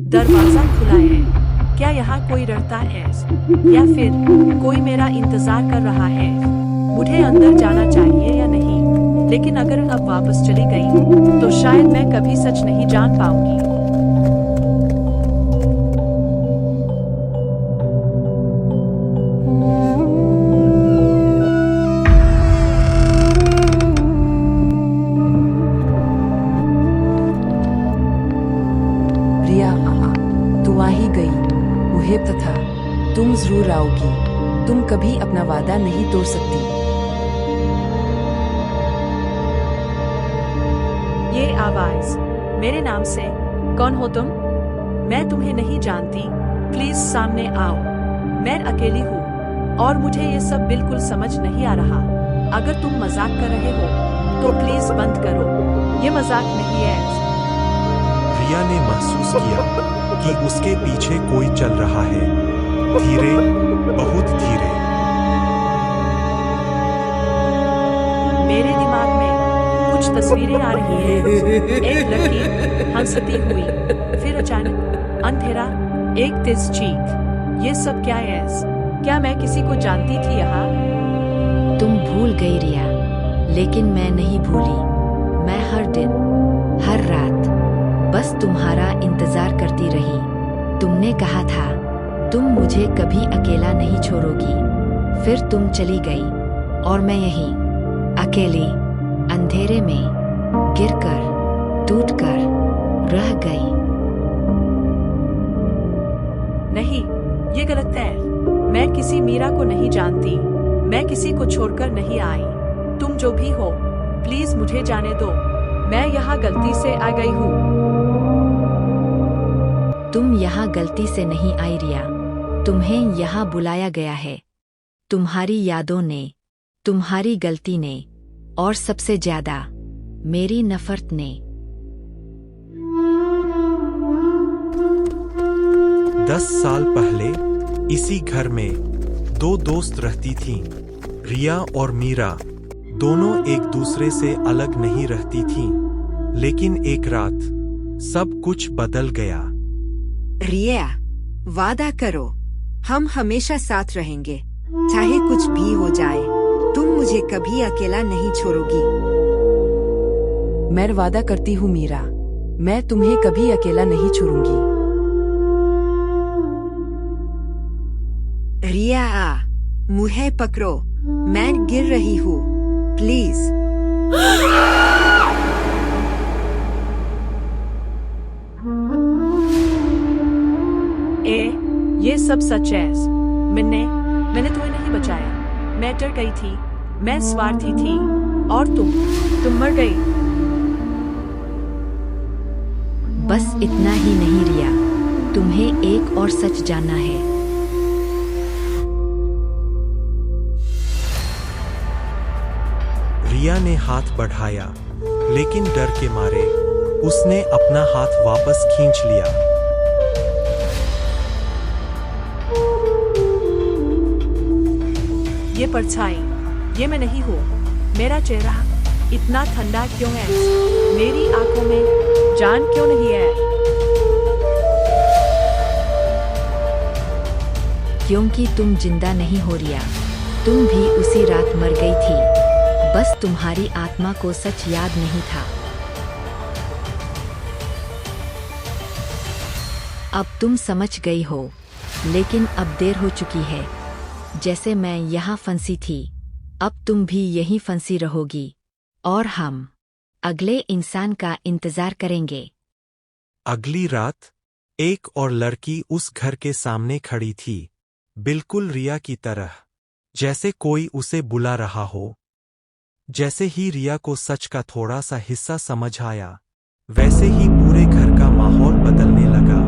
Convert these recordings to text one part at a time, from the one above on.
दरवाजा खुला है। क्या यहाँ कोई रहता है या फिर कोई मेरा इंतजार कर रहा है? मुझे अंदर जाना चाहिए या नहीं? लेकिन अगर अब वापस चली गई तो शायद मैं कभी सच नहीं जान पाऊंगी। रिया, तू आ ही गई। मुझे पता था तुम जरूर आओगी। तुम कभी अपना वादा नहीं तोड़ सकती। ये आवाज मेरे नाम से? कौन हो तुम? मैं तुम्हें नहीं जानती। प्लीज सामने आओ। मैं अकेली हूँ और मुझे ये सब बिल्कुल समझ नहीं आ रहा। अगर तुम मजाक कर रहे हो तो प्लीज बंद करो। ये मजाक नहीं है। रिया ने महसूस किया कि उसके पीछे कोई चल रहा है, धीरे, बहुत धीरे। मेरे दिमाग में कुछ तस्वीरें आ रही हैं। एक लड़की हंसती हुई, फिर अचानक अंधेरा, एक तेज चीख। ये सब क्या है? क्या मैं किसी को जानती थी यहाँ? तुम भूल गई रिया, लेकिन मैं नहीं भूली। मैं हर दिन, हर रात बस तुम्हारा इंतजार करती रही। तुमने कहा था तुम मुझे कभी अकेला नहीं छोड़ोगी। फिर तुम चली गई और मैं यहीं अकेली अंधेरे में गिरकर टूटकर रह गई। नहीं, ये गलत है। मैं किसी मीरा को नहीं जानती। मैं किसी को छोड़कर नहीं आई। तुम जो भी हो, प्लीज मुझे जाने दो। मैं यहाँ गलती से आ गई हूँ। तुम यहाँ गलती से नहीं आई रिया। तुम्हें यहाँ बुलाया गया है। तुम्हारी यादों ने, तुम्हारी गलती ने और सबसे ज्यादा मेरी नफरत ने। 10 साल पहले इसी घर में 2 दोस्त रहती थीं, रिया और मीरा। दोनों एक दूसरे से अलग नहीं रहती थीं, लेकिन एक रात सब कुछ बदल गया। रिया, वादा करो हम हमेशा साथ रहेंगे, चाहे कुछ भी हो जाए। तुम मुझे कभी अकेला नहीं छोड़ोगी। मैं वादा करती हूँ मीरा, मैं तुम्हें कभी अकेला नहीं छोड़ूंगी। रिया, मुझे पकड़ो, मैं गिर रही हूँ, प्लीज। ये सब सच है। मैंने तुम्हें नहीं बचाया। मैं डर गई थी। मैं स्वार्थी थी और तुम मर गई। बस इतना ही नहीं रिया, तुम्हें एक और सच जानना है। रिया ने हाथ बढ़ाया, लेकिन डर के मारे उसने अपना हाथ वापस खींच लिया। ये परछाई, ये मैं नहीं हूँ। मेरा चेहरा इतना ठंडा क्यों है? मेरी आंखों में जान क्यों नहीं है? क्योंकि तुम जिंदा नहीं हो रिया। तुम भी उसी रात मर गई थी। बस तुम्हारी आत्मा को सच याद नहीं था। अब तुम समझ गई हो, लेकिन अब देर हो चुकी है। जैसे मैं यहाँ फंसी थी, अब तुम भी यहीं फंसी रहोगी और हम अगले इंसान का इंतजार करेंगे। अगली रात एक और लड़की उस घर के सामने खड़ी थी, बिल्कुल रिया की तरह, जैसे कोई उसे बुला रहा हो। जैसे ही रिया को सच का थोड़ा सा हिस्सा समझ आया, वैसे ही पूरे घर का माहौल बदलने लगा।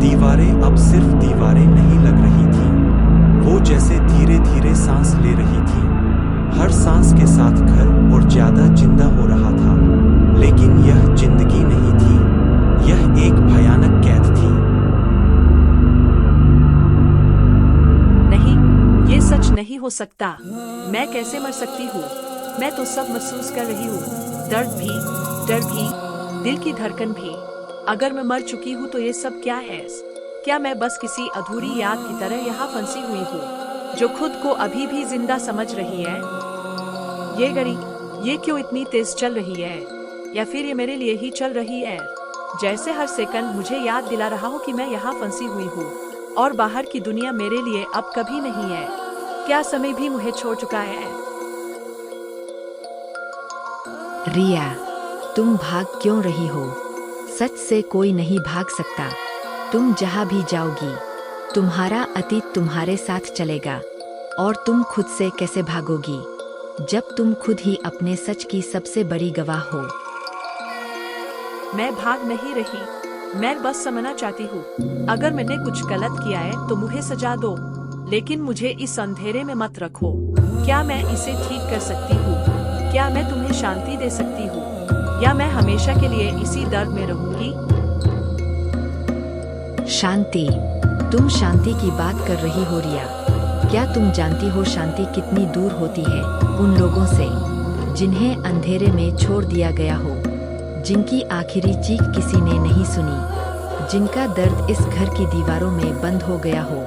दीवारें अब सिर्फ दीवारें नहीं लग रही थीं, वो जैसे धीरे धीरे सांस ले रही थी। हर सांस के साथ घर और ज्यादा जिंदा हो रहा था। लेकिन यह जिंदगी नहीं थी, यह एक भयानक कैद थी। नहीं, ये सच नहीं हो सकता। मैं कैसे मर सकती हूँ? मैं तो सब महसूस कर रही हूँ। दर्द भी, डर भी, दिल की धड़कन भी। अगर मैं मर चुकी हूँ तो ये सब क्या है? क्या मैं बस किसी अधूरी याद की तरह यहाँ फंसी हुई हूँ, जो खुद को अभी भी जिंदा समझ रही है? ये घड़ी, ये क्यों इतनी तेज चल रही है? या फिर ये मेरे लिए ही चल रही है? जैसे हर सेकंड मुझे याद दिला रहा हो कि मैं यहाँ फंसी हुई हूँ और बाहर की दुनिया मेरे लिए अब कभी नहीं है। क्या समय भी मुझे छोड़ चुका है? रिया, तुम भाग क्यों रही हो? सच से कोई नहीं भाग सकता। तुम जहाँ भी जाओगी, तुम्हारा अतीत तुम्हारे साथ चलेगा। और तुम खुद से कैसे भागोगी, जब तुम खुद ही अपने सच की सबसे बड़ी गवाह हो? मैं भाग नहीं रही, मैं बस समझना चाहती हूँ। अगर मैंने कुछ गलत किया है तो मुझे सजा दो, लेकिन मुझे इस अंधेरे में मत रखो। क्या मैं इसे ठीक कर सकती हूँ? क्या मैं तुम्हें शांति दे सकती हूँ, या मैं हमेशा के लिए इसी दर्द में रहूंगी? शांति? तुम शांति की बात कर रही हो रिया? क्या तुम जानती हो शांति कितनी दूर होती है उन लोगों से जिन्हें अंधेरे में छोड़ दिया गया हो, जिनकी आखिरी चीख किसी ने नहीं सुनी, जिनका दर्द इस घर की दीवारों में बंद हो गया हो?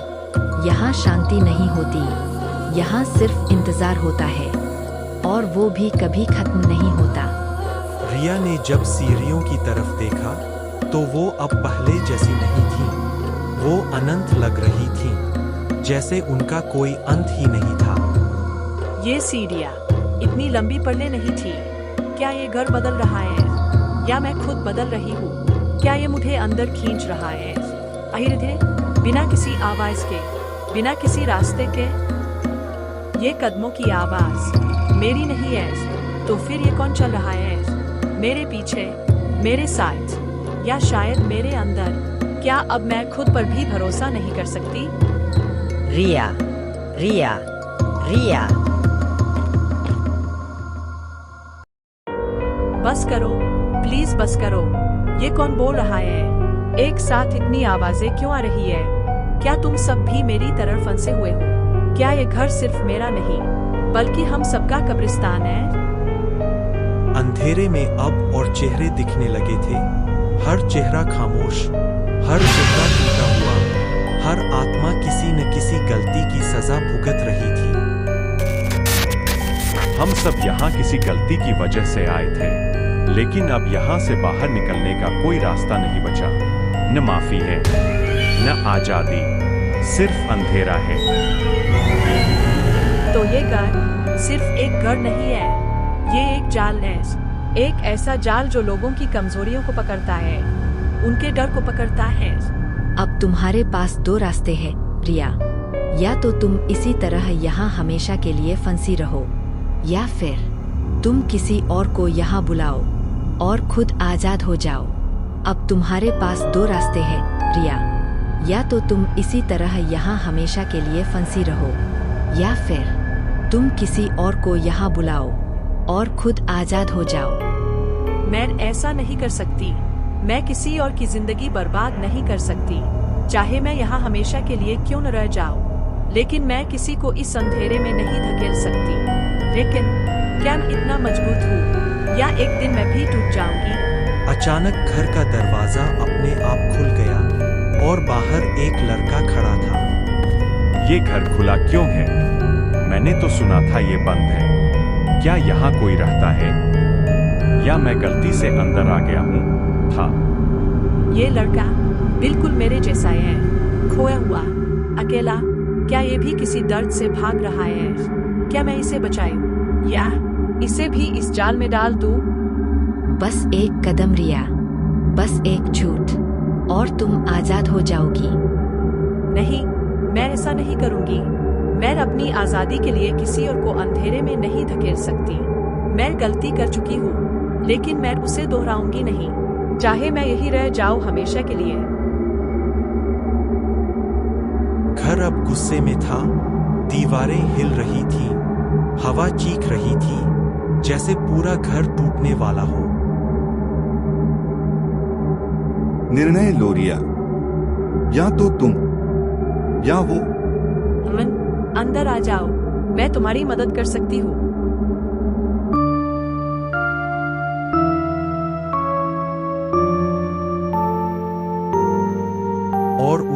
यहाँ शांति नहीं होती, यहाँ सिर्फ इंतजार होता है, और वो भी कभी खत्म नहीं होता। रिया ने जब सीढ़ियों की तरफ देखा तो वो अब पहले जैसी नहीं थी। वो अनंत लग रही थी, जैसे उनका कोई अंत ही नहीं था। ये सीढ़ियाँ इतनी लंबी पहले नहीं थी। क्या ये घर बदल रहा है, या मैं खुद बदल रही हूँ? क्या ये मुझे अंदर खींच रहा है धीरे धीरे, बिना किसी आवाज के, बिना किसी रास्ते के? ये कदमों की आवाज मेरी नहीं है, तो फिर ये कौन चल रहा है? मेरे पीछे, मेरे साथ, या शायद मेरे अंदर? क्या अब मैं खुद पर भी भरोसा नहीं कर सकती? रिया, रिया, रिया। बस करो, प्लीज बस करो। ये कौन बोल रहा है? एक साथ इतनी आवाजें क्यों आ रही है? क्या तुम सब भी मेरी तरह फंसे हुए हो? क्या ये घर सिर्फ मेरा नहीं, बल्कि हम सबका कब्रिस्तान है? अंधेरे में अब और चेहरे दिखने लगे थे। हर चेहरा खामोश, हर चेहरा टूटा हुआ, हर आत्मा किसी न किसी गलती की सजा भुगत रही थी। हम सब यहाँ किसी गलती की वजह से आए थे, लेकिन अब यहाँ से बाहर निकलने का कोई रास्ता नहीं बचा। न माफी है, न आजादी, सिर्फ अंधेरा है। तो ये घर सिर्फ एक घर नहीं है, ये एक जाल है। एक ऐसा जाल जो लोगों की कमजोरियों को पकड़ता है, उनके डर को पकड़ता है। अब तुम्हारे पास दो रास्ते हैं रिया। या तो तुम इसी तरह यहाँ हमेशा के लिए फंसी रहो, या फिर तुम किसी और को यहाँ बुलाओ और खुद आजाद हो जाओ। अब तुम्हारे पास दो रास्ते हैं रिया। या तो तुम इसी तरह यहाँ हमेशा के लिए फंसी रहो, या फिर तुम किसी और को यहाँ बुलाओ और खुद आजाद हो जाओ। मैं ऐसा नहीं कर सकती। मैं किसी और की जिंदगी बर्बाद नहीं कर सकती, चाहे मैं यहाँ हमेशा के लिए क्यों न रह जाऊँ। लेकिन मैं किसी को इस अंधेरे में नहीं धकेल सकती। लेकिन क्या मैं इतना मजबूत हूँ, या एक दिन मैं भी टूट जाऊंगी? अचानक घर का दरवाजा अपने आप खुल गया और बाहर एक लड़का खड़ा था। ये घर खुला क्यों है? मैंने तो सुना था ये बंद है। क्या यहाँ कोई रहता है, या मैं गलती से अंदर आ गया हूँ? ये लड़का बिल्कुल मेरे जैसा है, खोया हुआ, अकेला। क्या ये भी किसी दर्द से भाग रहा है? क्या मैं इसे बचाऊं, या इसे भी इस जाल में डाल दूं? बस एक कदम रिया, बस एक झूठ, और तुम आजाद हो जाओगी। नहीं, मैं ऐसा नहीं करूंगी। मैं अपनी आजादी के लिए किसी और को अंधेरे में नहीं धकेल सकती। मैं गलती कर चुकी हूँ, लेकिन मैं उसे दोहराऊंगी नहीं, चाहे मैं यही रह जाऊं हमेशा के लिए। घर अब गुस्से में था। दीवारें हिल रही थीं, हवा चीख रही थी, जैसे पूरा घर टूटने वाला हो। निर्णय लो रिया, या तो तुम या वो। अमन, अंदर आ जाओ, मैं तुम्हारी मदद कर सकती हूँ।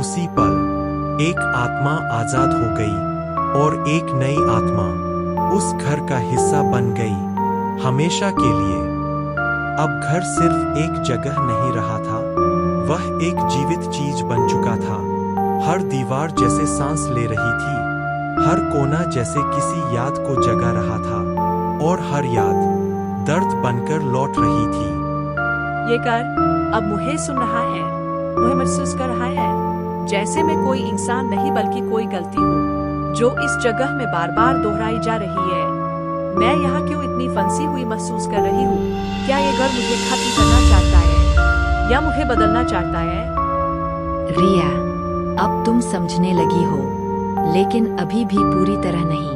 उसी पल एक आत्मा आजाद हो गई और एक नई आत्मा उस घर का हिस्सा बन गई, हमेशा के लिए। अब घर सिर्फ एक जगह नहीं रहा था, वह एक जीवित चीज बन चुका था। हर दीवार जैसे सांस ले रही थी, हर कोना जैसे किसी याद को जगा रहा था, और हर याद दर्द बनकर लौट रही थी। ये घर अब मुझे सुन रहा है, मुझे महसूस कर रहा है जैसे मैं कोई इंसान नहीं बल्कि कोई गलती हूँ जो इस जगह में बार बार दोहराई जा रही है। मैं यहाँ क्यों इतनी फंसी हुई महसूस कर रही हूँ? क्या ये घर मुझे खत्म करना चाहता है या मुझे बदलना चाहता है? रिया, अब तुम समझने लगी हो, लेकिन अभी भी पूरी तरह नहीं।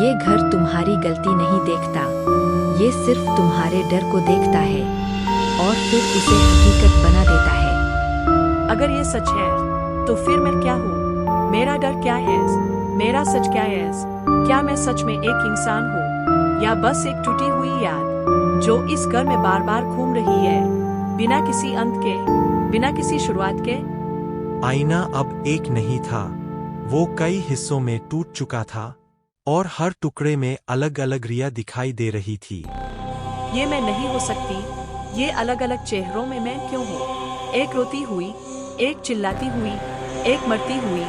ये घर तुम्हारी गलती नहीं देखता, ये सिर्फ तुम्हारे डर को देखता है और फिर उसे हकीकत बना देता है। अगर ये सच है तो फिर मैं क्या हूँ? मेरा डर क्या है? मेरा सच क्या है? क्या मैं सच में एक इंसान हूँ या बस एक टूटी हुई याद जो इस घर में बार बार घूम रही है, बिना किसी अंत के, बिना किसी शुरुआत के? आईना अब एक नहीं था, वो कई हिस्सों में टूट चुका था और हर टुकड़े में अलग अलग रिया दिखाई दे रही थी। ये मैं नहीं हो सकती, ये अलग अलग चेहरों में मैं क्यों हूँ? एक रोती हुई, एक चिल्लाती हुई, एक मरती हुई।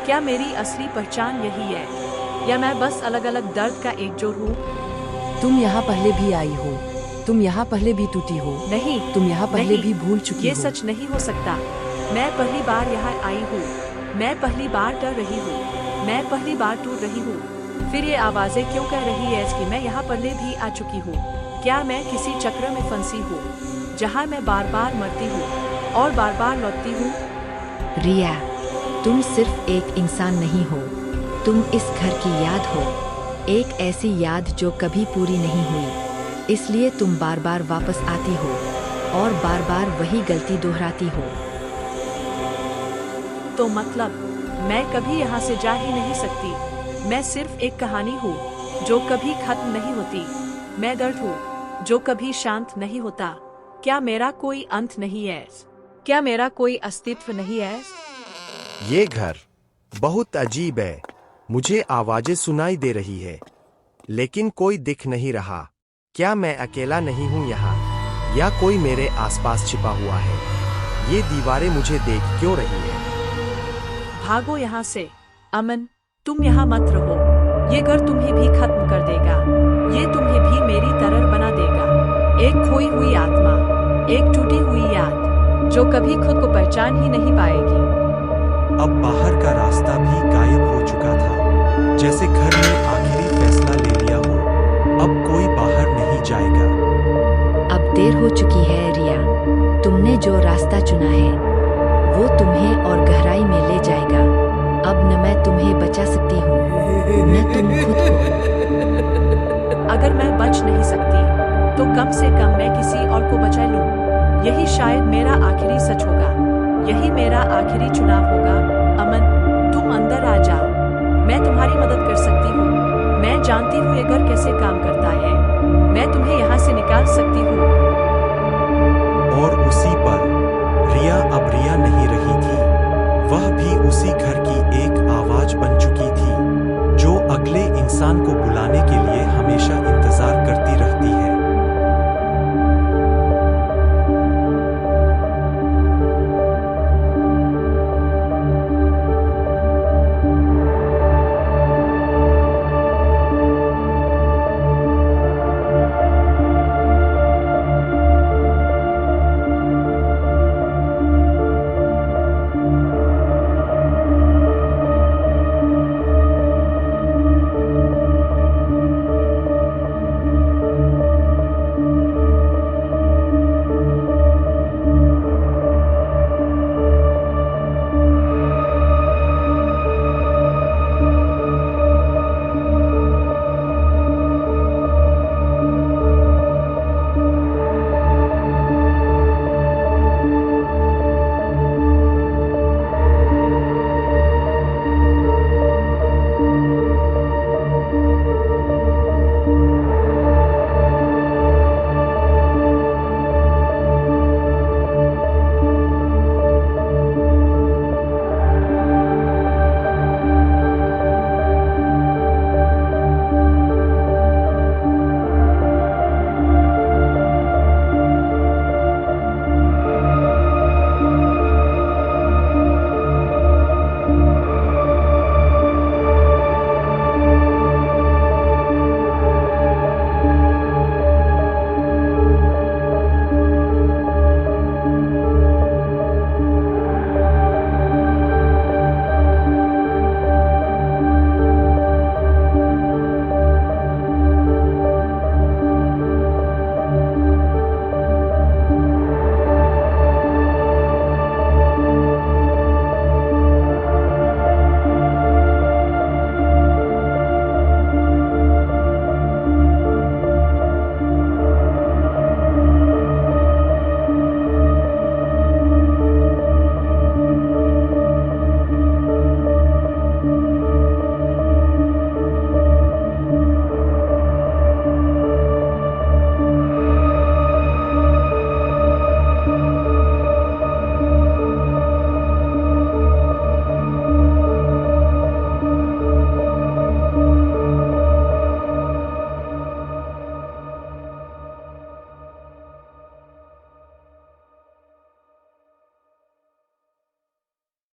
क्या मेरी असली पहचान यही है या मैं बस अलग अलग दर्द का एक जोड़ हूँ? तुम यहाँ पहले भी आई हो, तुम यहाँ पहले भी टूटी हो। नहीं, तुम यहाँ पहले नहीं, भी भूल चुकी ये हो। सच नहीं हो सकता। मैं पहली बार यहाँ आई हूँ, मैं पहली बार डर रही हूँ, मैं पहली बार टूट रही हूँ। फिर ये आवाजें क्यों कह रही है कि मैं यहाँ पहले भी आ चुकी हूँ? क्या मैं किसी चक्र में फंसी हूँ जहाँ मैं बार बार मरती हूँ और बार बार लौटती हूँ? रिया, तुम सिर्फ एक इंसान नहीं हो, तुम इस घर की याद हो, एक ऐसी याद जो कभी पूरी नहीं हुई। इसलिए तुम बार बार वापस आती हो और बार बार वही गलती दोहराती हो। तो मतलब मैं कभी यहाँ से जा ही नहीं सकती। मैं सिर्फ एक कहानी हूँ जो कभी खत्म नहीं होती। मैं दर्द हूँ जो कभी शांत नहीं होता। क्या मेरा कोई अंत नहीं है? क्या मेरा कोई अस्तित्व नहीं है? ये घर बहुत अजीब है। मुझे आवाजें सुनाई दे रही है, लेकिन कोई दिख नहीं रहा। क्या मैं अकेला नहीं हूँ यहाँ, या कोई मेरे आसपास छिपा हुआ है? ये दीवारें मुझे देख क्यों रही है? भागो यहाँ से। अमन, तुम यहाँ मत रहो। ये घर तुम्हें भी खत्म कर देगा। ये तुम्हें भी मेरी तरह बना देगा। एक खोई हुई आत्मा, एक टूटी हुई याद जो कभी खुद को पहचान ही नहीं पाएगी। अब बाहर का रास्ता भी गायब हो चुका था, जैसे घर ने आखिरी फैसला ले लिया हो। अब कोई बाहर नहीं जाएगा। अब देर हो चुकी है रिया, तुमने जो रास्ता चुना है वो तुम्हें और गहराई में ले जाएगा। अब न मैं तुम्हें बचा सकती हूँ, न तुम खुद को। अगर मैं बच नहीं सकती तो कम से कम मैं किसी और को बचा लूं। यही शायद मेरा आखिरी सच होगा, यही मेरा आखिरी चुनाव होगा। अमन, तुम अंदर आ जाओ, मैं तुम्हारी मदद कर सकती हूँ। मैं जानती हूँ ये घर कैसे काम करता है, मैं तुम्हें यहाँ से निकाल सकती हूँ। और उसी पर रिया अब रिया नहीं रही थी, वह भी उसी घर की एक आवाज बन चुकी थी जो अगले इंसान को बुलाने